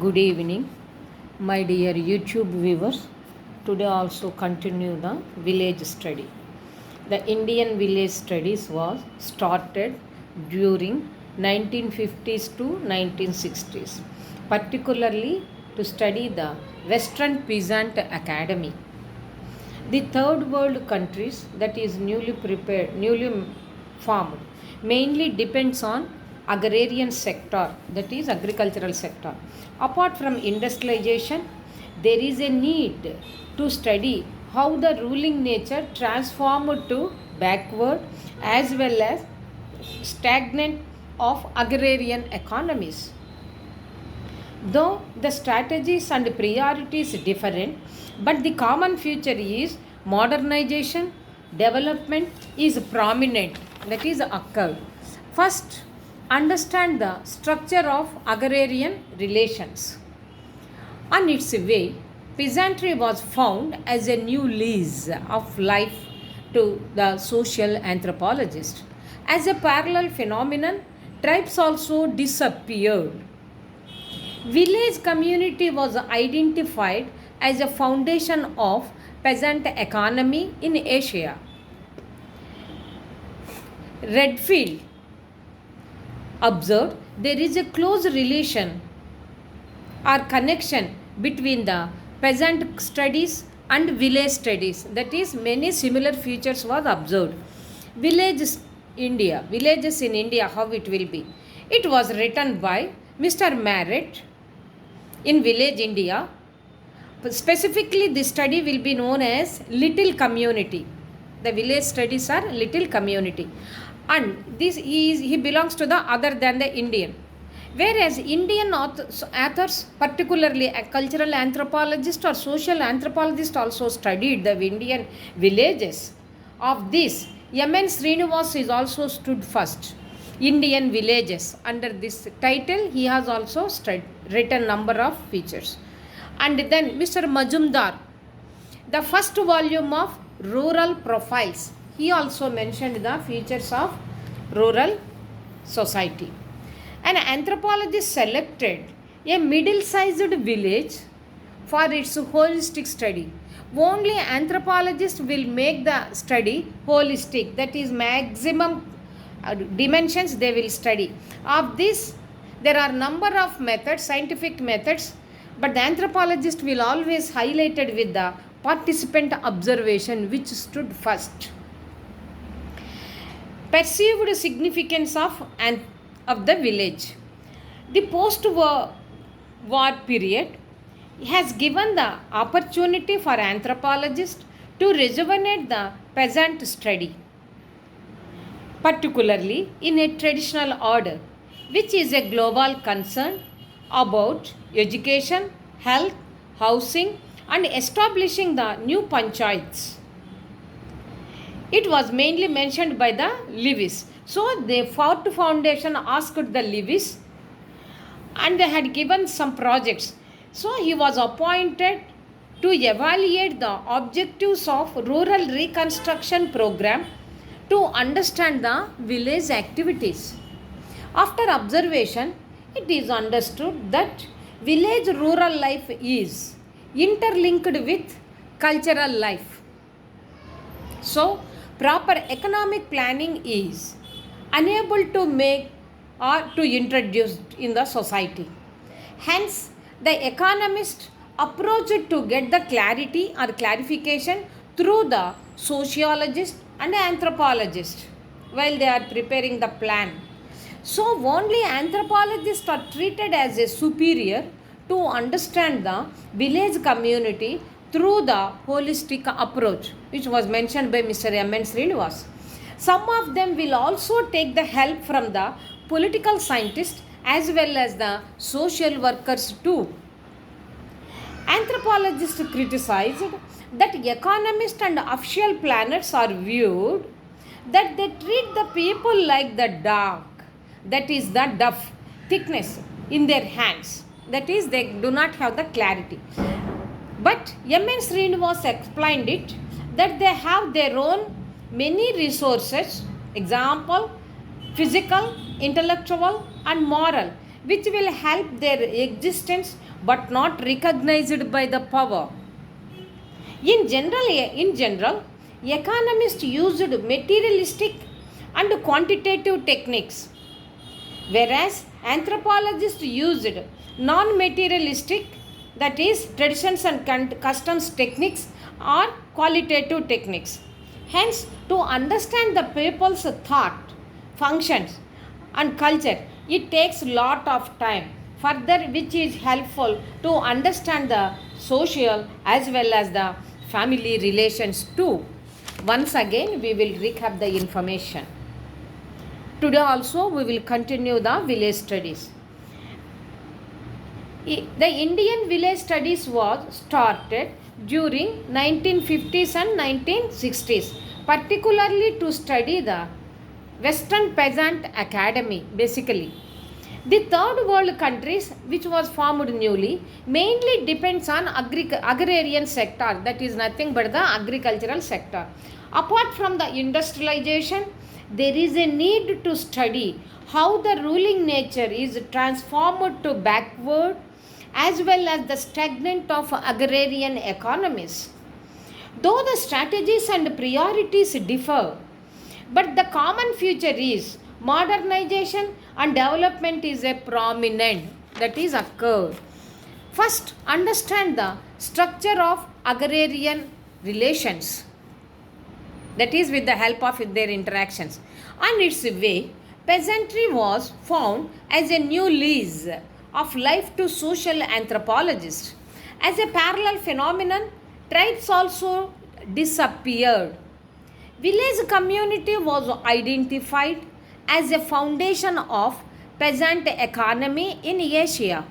Good evening, my dear YouTube viewers. Today also continue the village study. The Indian village studies was started during 1950s to 1960s, particularly to study the Western Peasant Academy. The third world countries that is newly formed mainly depends on agrarian sector, that is agricultural sector. Apart from industrialization, there is a need to study how the ruling nature transformed to backward as well as stagnant of agrarian economies. Though the strategies and priorities different, but the common feature is modernization, development is prominent, that is occurred. First, understand the structure of agrarian relations. On its way, peasantry was found as a new lease of life to the social anthropologist. As a parallel phenomenon, tribes also disappeared. Village community was identified as a foundation of peasant economy in Asia. Redfield observed there is a close relation or connection between the peasant studies and village studies. That is, many similar features was observed. Villages in India, how it will be. It was written by Mr. Marrett in Village India. Specifically, this study will be known as Little Community. The village studies are Little Community. And he belongs to the other than the Indian. Whereas Indian authors, particularly a cultural anthropologist or social anthropologist, also studied the Indian villages. Of this, M.N. Srinivas is also stood first. Indian villages. Under this title, he has also written number of features. And then Mr. Majumdar, the first volume of Rural Profiles. He also mentioned the features of rural society. An anthropologist selected a middle-sized village for its holistic study. Only anthropologists will make the study holistic, that is maximum dimensions they will study. Of this, there are number of methods, scientific methods, but the anthropologist will always highlighted with the participant observation which stood first. Perceived significance of the village. The post-war period has given the opportunity for anthropologists to rejuvenate the peasant study, particularly in a traditional order, which is a global concern about education, health, housing, and establishing the new panchayats. It was mainly mentioned by the Lewis. So the Fort Foundation asked the Lewis and they had given some projects. So he was appointed to evaluate the objectives of rural reconstruction program to understand the village activities. After observation, it is understood that village rural life is interlinked with cultural life. So, proper economic planning is unable to make or to introduce in the society. Hence, the economist approached to get the clarity or clarification through the sociologist and anthropologist while they are preparing the plan. So, only anthropologists are treated as a superior to understand the village community through the holistic approach, which was mentioned by Mr. M.N. Srinivas. Some of them will also take the help from the political scientists as well as the social workers too. Anthropologists criticized that economists and official planners are viewed that they treat the people like the dog, that is the duff thickness in their hands, that is they do not have the clarity. But M.N. Srinivas explained it that they have their own many resources, example, physical, intellectual and moral, which will help their existence but not recognized by the power. In general, economists used materialistic and quantitative techniques, whereas anthropologists used non-materialistic, that is traditions and customs techniques or qualitative techniques. Hence, to understand the people's thought, functions and culture, it takes lot of time. Further, which is helpful to understand the social as well as the family relations too. Once again, we will recap the information. Today also we will continue the village studies. The Indian village studies was started during 1950s and 1960s, particularly to study the Western Peasant Academy basically. The third world countries which was formed newly mainly depends on agrarian sector, that is nothing but the agricultural sector. Apart from the industrialization, there is a need to study how the ruling nature is transformed to backward as well as the stagnant of agrarian economies. Though the strategies and priorities differ, but the common feature is modernization and development is a prominent, that is occurred. First, understand the structure of agrarian relations, that is with the help of their interactions. On its way, peasantry was found as a new lease of life to social anthropologists. As a parallel phenomenon, tribes also disappeared. Village community was identified as a foundation of peasant economy in Asia.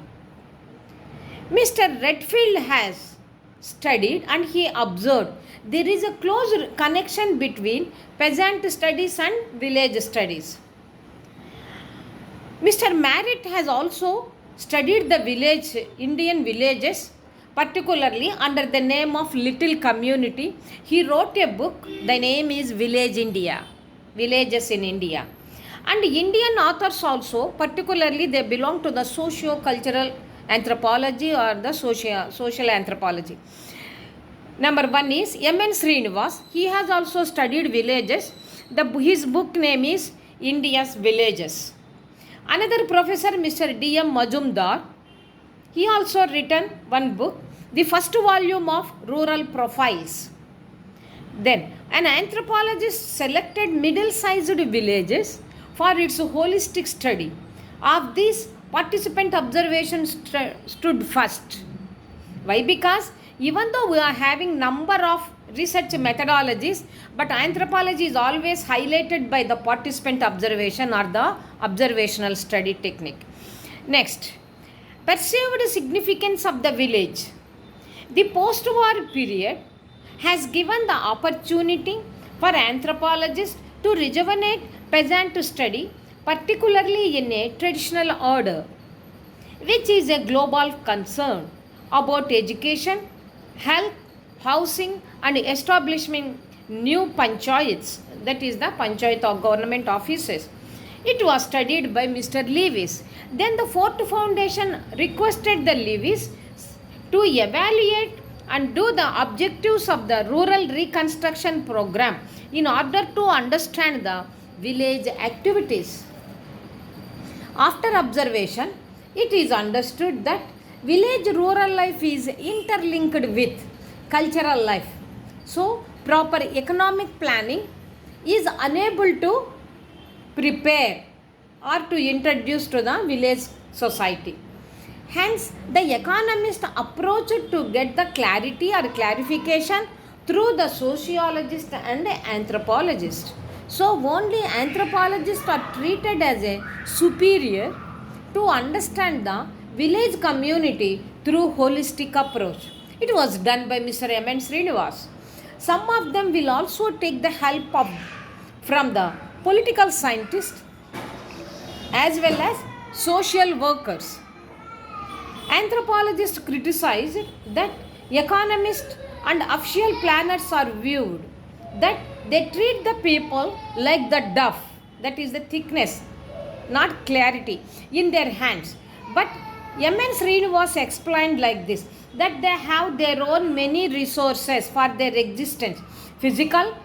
Mr. Redfield has studied and he observed there is a close connection between peasant studies and village studies. Mr. Merritt has also studied the Indian villages, particularly under the name of Little Community. He wrote a book, the name is Village India, Villages in India. And Indian authors also, particularly they belong to the socio-cultural anthropology or the social anthropology. Number one is M.N. Srinivas. He has also studied villages. His book name is India's Villages. Another professor, Mr. D.M. Majumdar, he also written one book, the first volume of Rural Profiles. Then, an anthropologist selected middle-sized villages for its holistic study. Of these, participant observation stood first. Why? Because even though we are having number of research methodologies, but anthropology is always highlighted by the participant observation or the observational study technique. Next, perceived significance of the village. The post-war period has given the opportunity for anthropologists to rejuvenate peasant study, particularly in a traditional order, which is a global concern about education, health, housing and establishing new panchayats, that is the panchayat or government offices. It was studied by Mr. Lewis. Then the Fort Foundation requested the Lewis to evaluate and do the objectives of the rural reconstruction program in order to understand the village activities. After observation, it is understood that village rural life is interlinked with cultural life. So, proper economic planning is unable to prepare or to introduce to the village society. Hence, the economist approach to get the clarity or clarification through the sociologist and anthropologist. So, only anthropologists are treated as a superior to understand the village community through holistic approach. It was done by Mr. M.N. Srinivas. Some of them will also take the help from the political scientists as well as social workers. Anthropologists criticize that economists and official planners are viewed that they treat the people like the duff, that is the thickness, not clarity in their hands. But M.N. Srinivas explained like this, that they have their own many resources for their existence, physical,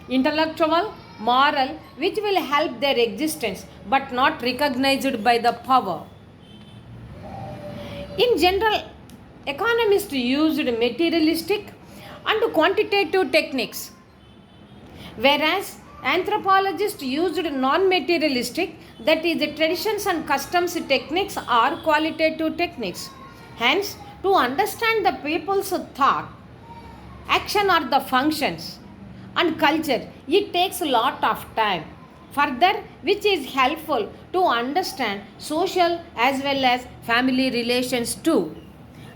intellectual, moral, which will help their existence but not recognized by the power. In general, economists used materialistic and quantitative techniques, whereas anthropologists used non-materialistic, that is, the traditions and customs techniques or qualitative techniques. Hence, to understand the people's thought, action or the functions and culture, it takes a lot of time. Further, which is helpful to understand social as well as family relations too.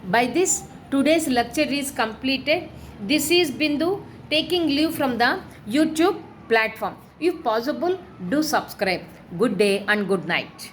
By this, today's lecture is completed. This is Bindu taking leave from the YouTube platform. If possible, do subscribe. Good day and good night.